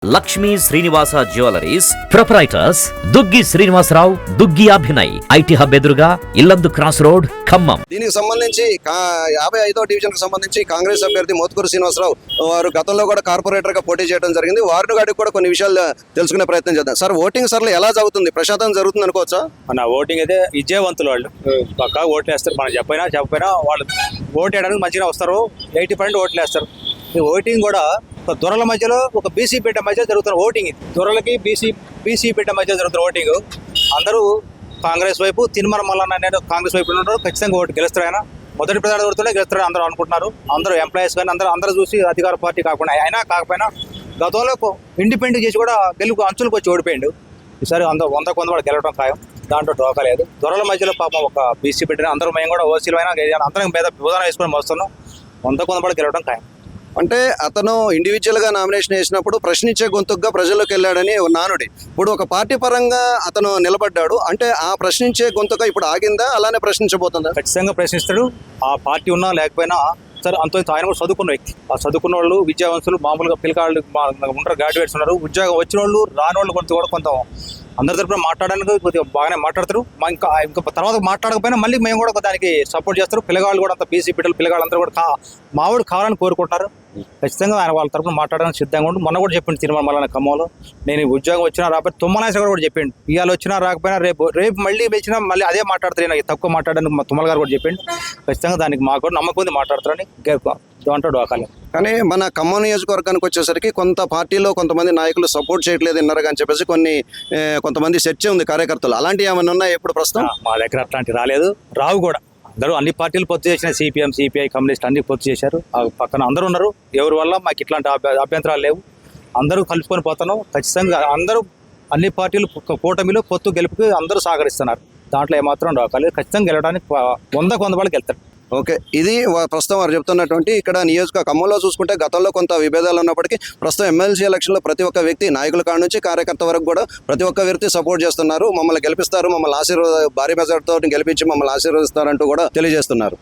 Lakshmi Srinivasa jewelleries proprietors Duggi Srinivasarao, Duggi Abhinay, IT hub ఎదురుగా Yellandu cross road, Khammam. దీనికి సంబంధించి 55వ డివిజన్ కు సంబంధించి కాంగ్రెస్ అభ్యర్థి మోత్కూరు శ్రీనివాసరావు వారు గతంలో కూడా కార్పొరేటర్ గా పోటీ చేయడం జరిగింది. వారిని గాడికి కూడా కొన్ని విషయాలు తెలుసుకునే ప్రయత్నం చేద్దాం. సార్, ఓటింగ్ సర్లు ఎలా జరుగుతుంది? ప్రశాంతంగా జరుగుతుంది అనుకోవచ్చా? మన ఓటింగ్ అయితే విజయవంతులు వాళ్ళు పక్కా ఓట్లు వేస్తారు. మనం చెప్పకపోయినా వాళ్ళు ఓటు వేయడానికి మంచిగా వస్తారు. 80% ఓట్లు వేస్తారు. ఈ ఓటింగ్ కూడా ఒక దొరల మధ్యలో, ఒక బీసీ బిడ్డ మధ్య జరుగుతున్న ఓటింగ్ ఇది. దొరలకి బీసీ బిడ్డ మధ్య జరుగుతున్న ఓటింగ్. అందరూ కాంగ్రెస్ వైపు, తిరుమల మల్లన్న అనేది కాంగ్రెస్ వైపు ఉంటారు. ఖచ్చితంగా ఓటు గెలుస్తారు. ఆయన మొదటి ప్రధాని దొరుకుతుంటే గెలుస్తారు అందరూ అనుకుంటున్నారు. అందరూ ఎంప్లాయీస్ కానీ అందరూ చూసి అధికార పార్టీ కాకపోయినా గతంలో ఇండిపెండెంట్ చేసి కూడా గెలుపు అంచులకు వచ్చి ఓడిపోయిండు. ఈసారి 100 కొంత కూడా గెలవడం ఖాయం. దాంట్లో డోకా లేదు. దొరల మధ్యలో పాపం ఒక బీసీ బిడ్డని అందరూ మేము కూడా ఓసీలు అయినా అందరం మీద విధానం వేసుకొని వస్తున్నాం. 100 కొంత కూడా గెలవడం ఖాయం. అంటే అతను ఇండివిజువల్ గా నామినేషన్ వేసినప్పుడు ప్రశ్నించే గొంతుగా ప్రజల్లోకి వెళ్ళాడని నానుడి. ఇప్పుడు ఒక పార్టీ పరంగా అతను నిలబడ్డాడు అంటే ఆ ప్రశ్నించే గొంతుగా ఇప్పుడు ఆగిందా, అలానే ప్రశ్నించబోతుందా? ఖచ్చితంగా ప్రశ్నిస్తాడు. ఆ పార్టీ ఉన్నా లేకపోయినా సరే, అంత ఆయన కూడా చదువుకున్న వ్యక్తి. ఆ చదువుకున్న వాళ్ళు, విద్యావంతులు, మామూలుగా పిల్లకాళ్ళు ఉంటారు, గ్రాడ్యుయేట్స్ ఉన్నారు. ఉద్యోగం వచ్చిన వాళ్ళు, రాని వాళ్ళు కొంత అందరి తరపున మాట్లాడడానికి కొద్దిగా బాగానే మాట్లాడతారు. ఇంకా తర్వాత మాట్లాడకపోయినా మళ్ళీ మేము కూడా దానికి సపోర్ట్ చేస్తారు. పిల్లగాళ్ళు కూడా అంత బీసీ పిల్లగాళ్ళు అందరూ కూడా మావాడు కావాలని కోరుకుంటారు. ఖచ్చితంగా ఆయన వాళ్ళ తరపున మాట్లాడడానికి సిద్ధంగా ఉండి మొన్న కూడా చెప్పిండు తిరుమల మల్లన్న ఖమ్మంలో, నేను ఉద్యోగం వచ్చినా రాకపోతే తుమ్మలేశ్వర కూడా చెప్పిండు. ఇవాళ వచ్చినా రాకపోయినా రేపు మళ్ళీ వచ్చినా మళ్ళీ అదే మాట్లాడతారు. నాకు తక్కువ మాట్లాడడానికి మా తుమ్మల గారు కూడా చెప్పిండు. ఖచ్చితంగా దానికి మాకు కూడా నమ్మకం ఉంది, మాట్లాడతారని అంటాడు ఆకాలి. కానీ మన ఖమ్మం నియోజకవర్గానికి వచ్చేసరికి కొంతమంది నాయకులు సపోర్ట్ చేయట్లేదు అన్నారు అని చెప్పేసి కొంతమంది చర్చ ఉంది కార్యకర్తలు. అలాంటివి ఏమైనా ఉన్నాయి ఇప్పుడు ప్రస్తుతం? మా దగ్గర అట్లాంటి రావు కూడా. అందరూ అన్ని పార్టీలు పొత్తు చేసిన, సిపిఎం, సిపిఐ, కమ్యూనిస్ట్ అన్ని పొత్తు చేశారు. పక్కన అందరూ ఉన్నారు. ఎవరి వల్ల మాకు ఇట్లాంటి అభ్యంతరాలు లేవు. అందరూ కలుసుకొని పోతున్నాం. ఖచ్చితంగా అందరూ అన్ని పార్టీలు కూటమిలో పొత్తు గెలుపుకి అందరూ సహకరిస్తున్నారు. దాంట్లో ఏమాత్రం రాకాలి. ఖచ్చితంగా గెలవడానికి 100 వాళ్ళకి వెళ్తారు. ఓకే, ఇది ప్రస్తుతం వారు చెప్తున్నటువంటి ఇక్కడ ఖమ్మంలో చూసుకుంటే గతంలో కొంత విభేదాలు ఉన్నప్పటికీ ప్రస్తుతం ఎమ్మెల్సీ ఎలక్షన్లో ప్రతి ఒక్క వ్యక్తి, నాయకుల కాడ నుంచి కార్యకర్త వరకు కూడా ప్రతి ఒక్క వ్యక్తి సపోర్ట్ చేస్తున్నారు. మమ్మల్ని గెలిపిస్తారు, మమ్మల్ని భారీ మెజార్టీతో గెలిపించి మమ్మల్ని ఆశీర్వదిస్తారంటూ కూడా తెలియజేస్తున్నారు.